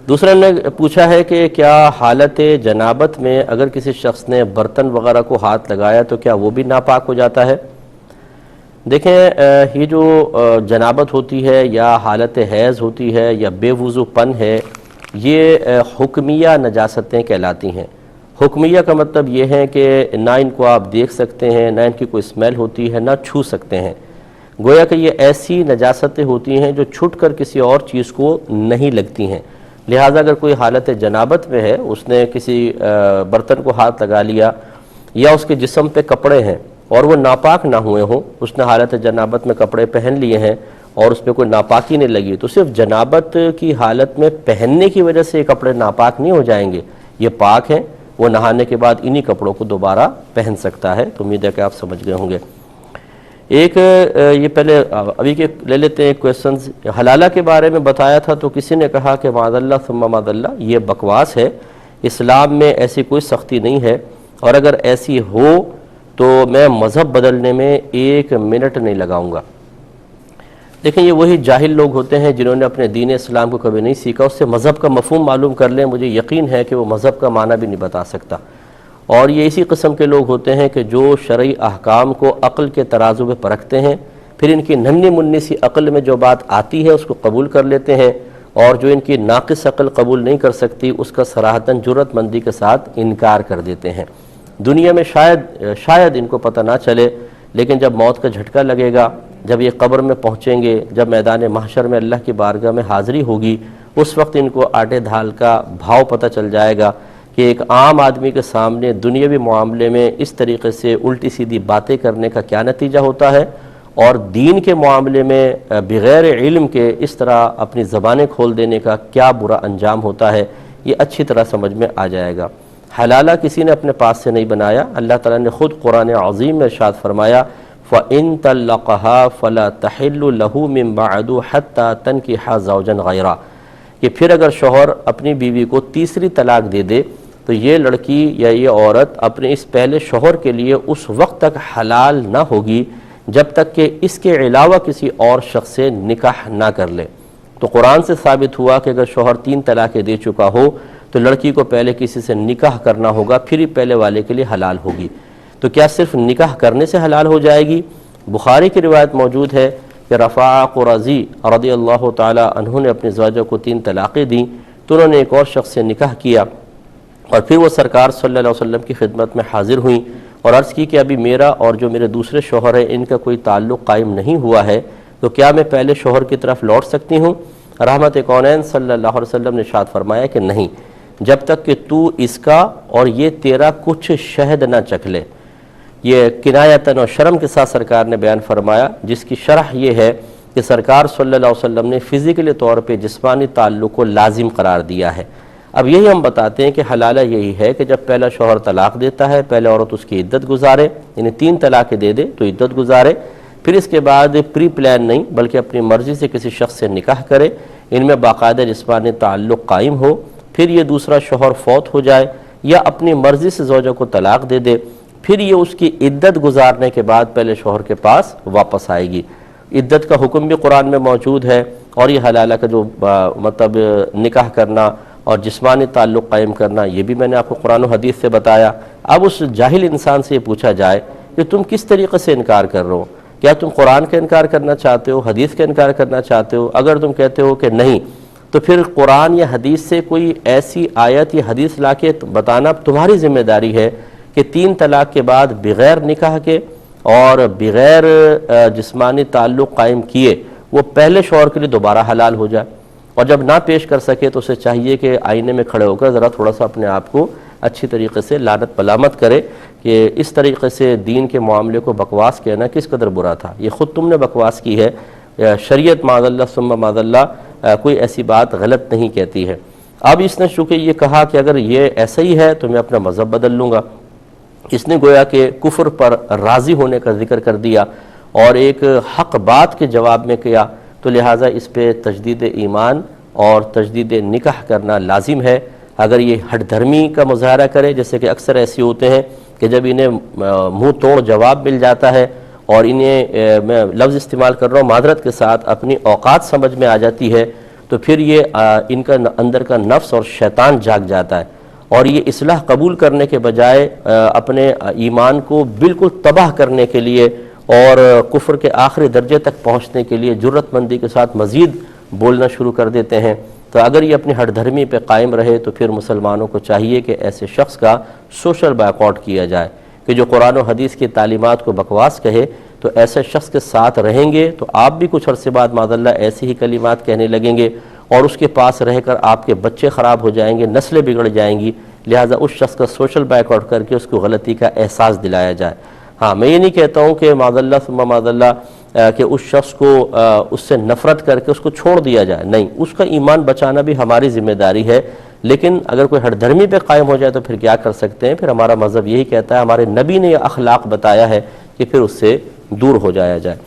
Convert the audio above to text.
دوسرا نے پوچھا ہے کہ کیا حالت جنابت میں اگر کسی شخص نے برتن وغیرہ کو ہاتھ لگایا تو کیا وہ بھی ناپاک ہو جاتا ہے؟ دیکھیں یہ جو جنابت ہوتی ہے یا حالت حیض ہوتی ہے یا بے وضو پن ہے، یہ حکمیہ نجاستیں کہلاتی ہیں۔ حکمیہ کا مطلب یہ ہے کہ نہ ان کو آپ دیکھ سکتے ہیں، نہ ان کی کوئی اسمیل ہوتی ہے، نہ چھو سکتے ہیں۔ گویا کہ یہ ایسی نجاستیں ہوتی ہیں جو چھٹ کر کسی اور چیز کو نہیں لگتی ہیں، لہٰذا اگر کوئی حالت جنابت میں ہے، اس نے کسی برتن کو ہاتھ لگا لیا یا اس کے جسم پہ کپڑے ہیں اور وہ ناپاک نہ ہوئے ہوں، اس نے حالت جنابت میں کپڑے پہن لیے ہیں اور اس پہ کوئی ناپاکی نہیں لگی، تو صرف جنابت کی حالت میں پہننے کی وجہ سے یہ کپڑے ناپاک نہیں ہو جائیں گے، یہ پاک ہیں، وہ نہانے کے بعد انہی کپڑوں کو دوبارہ پہن سکتا ہے۔ تو امید ہے کہ آپ سمجھ گئے ہوں گے۔ ایک یہ پہلے ابھی کے لے لیتے ہیں ایک کویسچنز، حلالہ کے بارے میں بتایا تھا تو کسی نے کہا کہ معاذ اللہ ثم معاذ اللہ، یہ بکواس ہے، اسلام میں ایسی کوئی سختی نہیں ہے، اور اگر ایسی ہو تو میں مذہب بدلنے میں 1 منٹ نہیں لگاؤں گا۔ دیکھیں یہ وہی جاہل لوگ ہوتے ہیں جنہوں نے اپنے دین اسلام کو کبھی نہیں سیکھا، اس سے مذہب کا مفہوم معلوم کر لیں، مجھے یقین ہے کہ وہ مذہب کا معنی بھی نہیں بتا سکتا۔ اور یہ اسی قسم کے لوگ ہوتے ہیں کہ جو شرعی احکام کو عقل کے ترازو میں پرکھتے ہیں، پھر ان کی ننھی منی سی عقل میں جو بات آتی ہے اس کو قبول کر لیتے ہیں، اور جو ان کی ناقص عقل قبول نہیں کر سکتی اس کا صراحتاً جرأت مندی کے ساتھ انکار کر دیتے ہیں۔ دنیا میں شاید ان کو پتہ نہ چلے، لیکن جب موت کا جھٹکا لگے گا، جب یہ قبر میں پہنچیں گے، جب میدان محشر میں اللہ کی بارگاہ میں حاضری ہوگی، اس وقت ان کو آٹے دھال کا بھاؤ پتہ چل جائے گا کہ ایک عام آدمی کے سامنے دنیاوی معاملے میں اس طریقے سے الٹی سیدھی باتیں کرنے کا کیا نتیجہ ہوتا ہے، اور دین کے معاملے میں بغیر علم کے اس طرح اپنی زبانیں کھول دینے کا کیا برا انجام ہوتا ہے، یہ اچھی طرح سمجھ میں آ جائے گا۔ حلالہ کسی نے اپنے پاس سے نہیں بنایا، اللہ تعالیٰ نے خود قرآن عظیم میں ارشاد فرمایا فَإِن طَلَّقَهَا فَلَا تَحِلُّ لَهُ مِن بَعْدُ حَتَّى تَنْكِحَ زَوْجًا غَيْرَهُ، کہ پھر اگر شوہر اپنی بیوی کو تیسری طلاق دے دے تو یہ لڑکی یا یہ عورت اپنے اس پہلے شوہر کے لیے اس وقت تک حلال نہ ہوگی جب تک کہ اس کے علاوہ کسی اور شخص سے نکاح نہ کر لے۔ تو قرآن سے ثابت ہوا کہ اگر شوہر 3 طلاقیں دے چکا ہو تو لڑکی کو پہلے کسی سے نکاح کرنا ہوگا، پھر ہی پہلے والے کے لیے حلال ہوگی۔ تو کیا صرف نکاح کرنے سے حلال ہو جائے گی؟ بخاری کی روایت موجود ہے کہ رفاعہ قرظی رضی اللہ تعالی عنہ نے اپنی زوجہ کو 3 طلاقیں دیں، تو انہوں نے ایک اور شخص سے نکاح کیا، اور پھر وہ سرکار صلی اللہ علیہ وسلم کی خدمت میں حاضر ہوئیں اور عرض کی کہ ابھی میرا اور جو میرے دوسرے شوہر ہیں ان کا کوئی تعلق قائم نہیں ہوا ہے، تو کیا میں پہلے شوہر کی طرف لوٹ سکتی ہوں؟ رحمت کونین صلی اللہ علیہ وسلم نے ارشاد فرمایا کہ نہیں، جب تک کہ تو اس کا اور یہ تیرا کچھ شہد نہ چکھ لے۔ یہ کنایتاً اور شرم کے ساتھ سرکار نے بیان فرمایا، جس کی شرح یہ ہے کہ سرکار صلی اللہ علیہ وسلم نے فزیکلی طور پہ جسمانی تعلق کو لازم قرار دیا ہے۔ اب یہی ہم بتاتے ہیں کہ حلالہ یہی ہے کہ جب پہلا شوہر طلاق دیتا ہے، پہلے عورت اس کی عدت گزارے، یعنی 3 طلاقیں دے دے تو عدت گزارے، پھر اس کے بعد پری پلان نہیں بلکہ اپنی مرضی سے کسی شخص سے نکاح کرے، ان میں باقاعدہ جسمانی تعلق قائم ہو، پھر یہ دوسرا شوہر فوت ہو جائے یا اپنی مرضی سے زوجہ کو طلاق دے دے، پھر یہ اس کی عدت گزارنے کے بعد پہلے شوہر کے پاس واپس آئے گی۔ عدت کا حکم بھی قرآن میں موجود ہے، اور یہ حلالہ کا جو مطلب نکاح کرنا اور جسمانی تعلق قائم کرنا، یہ بھی میں نے آپ کو قرآن و حدیث سے بتایا۔ اب اس جاہل انسان سے یہ پوچھا جائے کہ تم کس طریقے سے انکار کر رہے ہو؟ کیا تم قرآن کا انکار کرنا چاہتے ہو، حدیث کا انکار کرنا چاہتے ہو؟ اگر تم کہتے ہو کہ نہیں، تو پھر قرآن یا حدیث سے کوئی ایسی آیت یا حدیث لا کے بتانا تمہاری ذمہ داری ہے کہ 3 طلاق کے بعد بغیر نکاح کے اور بغیر جسمانی تعلق قائم کیے وہ پہلے شوہر کے لیے دوبارہ حلال ہو جائے، اور جب نہ پیش کر سکے تو اسے چاہیے کہ آئینے میں کھڑے ہو کر ذرا تھوڑا سا اپنے آپ کو اچھی طریقے سے لعنت ملامت کرے کہ اس طریقے سے دین کے معاملے کو بکواس کہنا کس قدر برا تھا، یہ خود تم نے بکواس کی ہے، شریعت معاذ اللہ ثم معاذ اللہ کوئی ایسی بات غلط نہیں کہتی ہے۔ اب اس نے چونکہ یہ کہا کہ اگر یہ ایسا ہی ہے تو میں اپنا مذہب بدل لوں گا، اس نے گویا کہ کفر پر راضی ہونے کا ذکر کر دیا اور ایک حق بات کے جواب میں کیا، تو لہٰذا اس پہ تجدید ایمان اور تجدید نکاح کرنا لازم ہے۔ اگر یہ ہٹ دھرمی کا مظاہرہ کرے، جیسے کہ اکثر ایسے ہوتے ہیں کہ جب انہیں منہ توڑ جواب مل جاتا ہے اور انہیں میں لفظ استعمال کر رہا ہوں معذرت کے ساتھ اپنی اوقات سمجھ میں آ جاتی ہے، تو پھر یہ ان کا اندر کا نفس اور شیطان جاگ جاتا ہے، اور یہ اصلاح قبول کرنے کے بجائے اپنے ایمان کو بالکل تباہ کرنے کے لیے اور کفر کے آخری درجے تک پہنچنے کے لیے جرت مندی کے ساتھ مزید بولنا شروع کر دیتے ہیں۔ تو اگر یہ اپنی ہٹ دھرمی پہ قائم رہے تو پھر مسلمانوں کو چاہیے کہ ایسے شخص کا سوشل بائیک آؤٹ کیا جائے، کہ جو قرآن و حدیث کی تعلیمات کو بکواس کہے تو ایسے شخص کے ساتھ رہیں گے تو آپ بھی کچھ عرصے بعد معاذ اللہ ایسی ہی کلمات کہنے لگیں گے، اور اس کے پاس رہ کر آپ کے بچے خراب ہو جائیں گے، نسلیں بگڑ جائیں گی۔ لہٰذا اس شخص کا سوشل بائیک آؤٹ کر کے اس کو غلطی کا احساس دلایا جائے۔ ہاں، میں یہ نہیں کہتا ہوں کہ معاذ اللہ ثم معاذ اللہ کہ اس شخص کو اس سے نفرت کر کے اس کو چھوڑ دیا جائے، نہیں، اس کا ایمان بچانا بھی ہماری ذمہ داری ہے، لیکن اگر کوئی ہٹ دھرمی پہ قائم ہو جائے تو پھر کیا کر سکتے ہیں؟ پھر ہمارا مذہب یہی کہتا ہے، ہمارے نبی نے یہ اخلاق بتایا ہے کہ پھر اس سے دور ہو جایا جائے۔